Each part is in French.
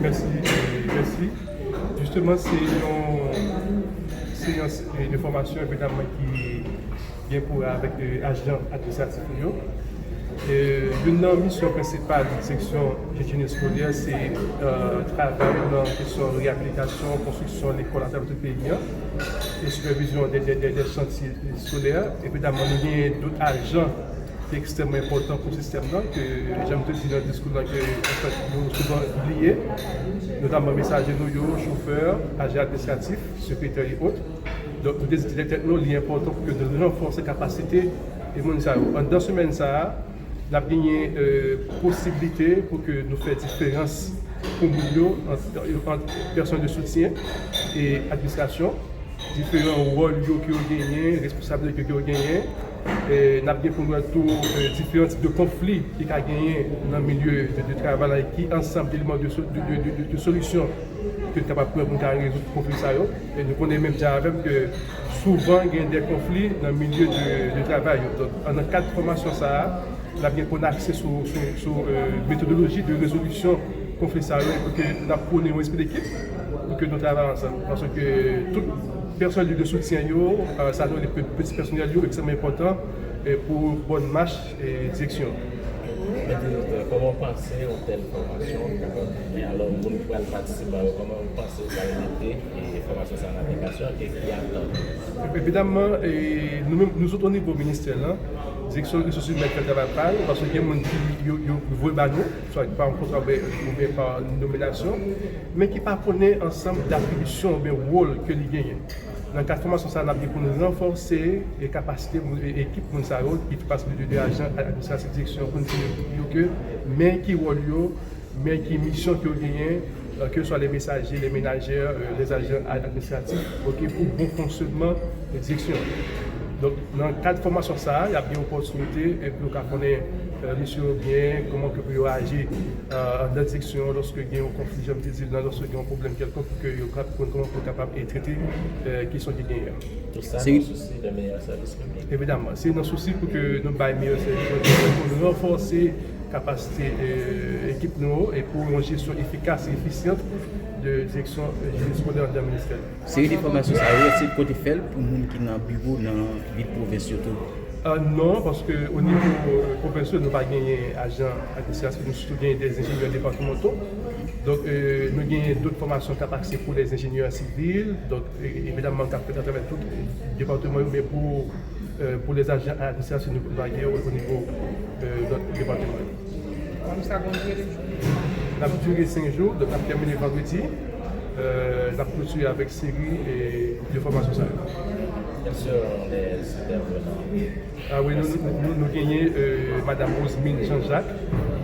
Merci. Merci. Justement, c'est une formation évidemment qui vient pour avec agents administratifs. Une mission principale de la section génie scolaire, c'est travail dans la question de réapplication, construction de l'école à travers tout le pays et supervision des chantiers scolaires. Évidemment, nous avons d'autres agents qui sont extrêmement importants pour le système que j'aime te dire dans le discours que nous souvent oubliés, notamment messagers, chauffeurs, agents administratifs, secrétaires et autres. Donc, nous avons des important pour que nous renforcions les capacités et dans ce semaine, nous avons gagné possibilité pour que nous fassions différence pour nous entre personnes de soutien et administration, différents rôles qui ont gagné, responsabilités qui ont gagné. Nous avons pour nous différents types de conflits qui ont gagné dans le milieu de travail qui ensemble d'éléments de solutions que nous sommes capables de résoudre les conflits. Et nous connaissons même déjà que souvent il y a des conflits dans le milieu du travail. Donc, dans le cadre de formation, nous avons accès sur la méthodologie de résolution conflit pour que nous apprenions l'esprit d'équipe pour que nous travaillions ensemble. Parce que toute personne de soutien, ça donne les petits personnels extrêmement importants pour une bonne marche et direction. Comment penser à telle formation? Alors, vous pouvez participer, comment vous pensez à la et formation en application et qui attend? Évidemment, nous autres au niveau ministère, direction des ressources humaines qui travaille parce qu'il y a des gens qui veulent soit par un contrat ou bien par une nomination, mais qui ne connaissent pas ensemble d'attribution ou bien rôle que les gagnent. Dans le cadre de formation, ça a pour nous renforcer les capacités de l'équipe qui passe de agents à l'administration de direction pour nous dire que, mais qui rôle, mais qui mission qui ont gagné, que ce soit les messagers, les ménagères, les agents administratifs, pour bon fonctionnement de direction. Donc, dans le cadre de formation, il y a bien une opportunité pour qu'on connaisse monsieur bien, comment que peut agir dans la direction lorsque il y a un conflit, j'aime dire, lorsque il y a un problème quelconque, pour que comment on est capable de traiter qui sont les gagnants. Tout ça, c'est un souci de meilleur service public. Évidemment, c'est un souci pour que nous ayons meilleur service, pour nous renforcer la capacité de l'équipe et pour une gestion efficace et efficiente de direction scolaire de ministère. C'est une formation, ça c'est le côté fait pour les gens qui sont dans le bureau, dans la ville province surtout. Non, parce qu'au niveau provincial, nous n'avons pas gagné agents administratifs, nous avons surtout gagné des ingénieurs départementaux. Donc, nous avons d'autres formations qui ont accès pour les ingénieurs civils, donc évidemment, qui ont fait à travers tout le département, mais pour les agents administratifs, nous avons gagné au niveau de notre département. Ça a duré 5 jours, donc on a terminé vendredi. On a poursuivi avec série et de formation. Bien sûr, les intervenants. Oui, nous gagnons Mme Rosemine Jean-Jacques,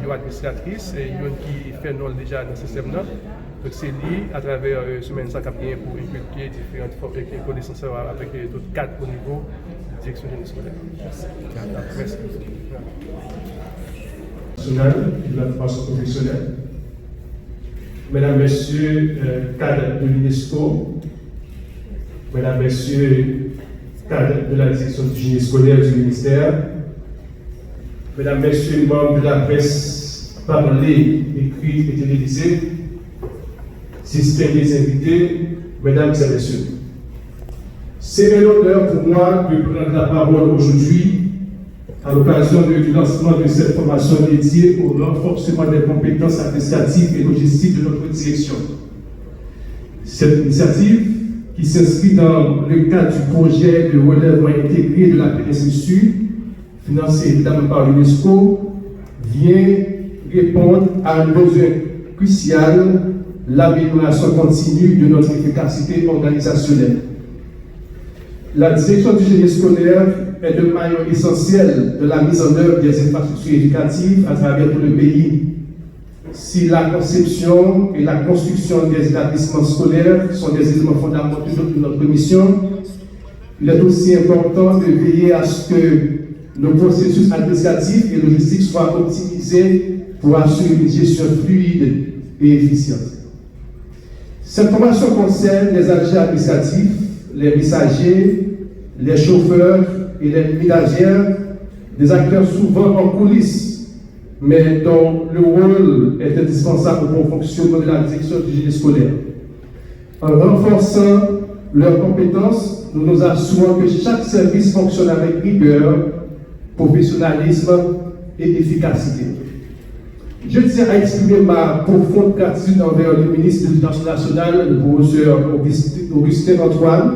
qui est administratrice, et qui fait nous déjà dans ce système. Donc c'est lié à travers semaine ça qui pour inculquer différentes connaissances avec d'autres cadres au niveau de la direction générale scolaire. Merci. De la formation professionnelle. Mesdames, Messieurs, cadres de l'UNESCO, Mesdames, Messieurs, cadres de la direction du génie scolaire du ministère, Mesdames, Messieurs, membres de la presse parlée, écrite et télévisée, distingués invités, Mesdames et Messieurs. C'est un honneur pour moi de prendre la parole aujourd'hui à l'occasion du lancement de cette formation dédiée au renforcement des compétences administratives et logistiques de notre direction. Cette initiative, qui s'inscrit dans le cadre du projet de relèvement intégré de la péninsule Sud, financé évidemment par l'UNESCO, vient répondre à un besoin crucial, l'amélioration continue de notre efficacité organisationnelle. La direction du génie scolaire est le maillon essentiel de la mise en œuvre des infrastructures éducatives à travers tout le pays. Si la conception et la construction des établissements scolaires sont des éléments fondamentaux de notre mission, il est aussi important de veiller à ce que nos processus administratifs et logistiques soient optimisés pour assurer une gestion fluide et efficiente. Cette formation concerne les agents administratifs, les messagers, les chauffeurs et les ménagères, des acteurs souvent en coulisses mais dont le rôle est indispensable au bon fonctionnement de la direction du génie scolaire. En renforçant leurs compétences, nous nous assurons que chaque service fonctionne avec rigueur, professionnalisme et efficacité. Je tiens à exprimer ma profonde gratitude envers le ministre de l'Éducation nationale, le professeur Augustin Antoine,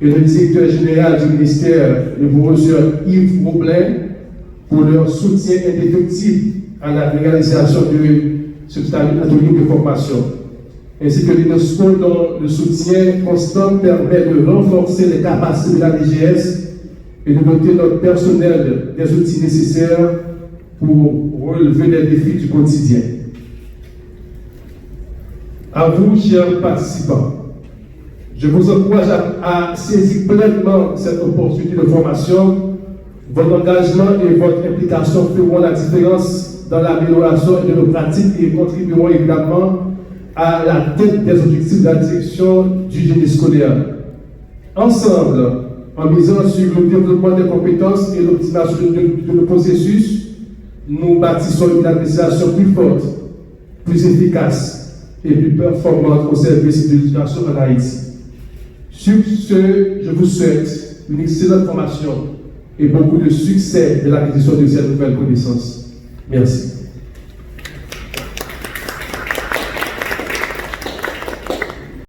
et le directeur général du ministère, le professeur Yves Roblin, pour leur soutien indéfectible à la réalisation de ce atelier de formation, ainsi que l'UNESCO dont le soutien constant permet de renforcer les capacités de la DGS et de doter notre personnel des outils nécessaires pour relever les défis du quotidien. À vous, chers participants, je vous encourage à saisir pleinement cette opportunité de formation. Votre engagement et votre implication feront la différence dans l'amélioration de nos pratiques et contribueront évidemment à la tête des objectifs de la direction du génie scolaire. Ensemble, en misant sur le développement des compétences et l'optimisation de nos processus, nous bâtissons une administration plus forte, plus efficace et plus performante au service de l'éducation en Haïti. Sur ce, je vous souhaite une excellente formation et beaucoup de succès de l'acquisition de ces nouvelles connaissances. Merci.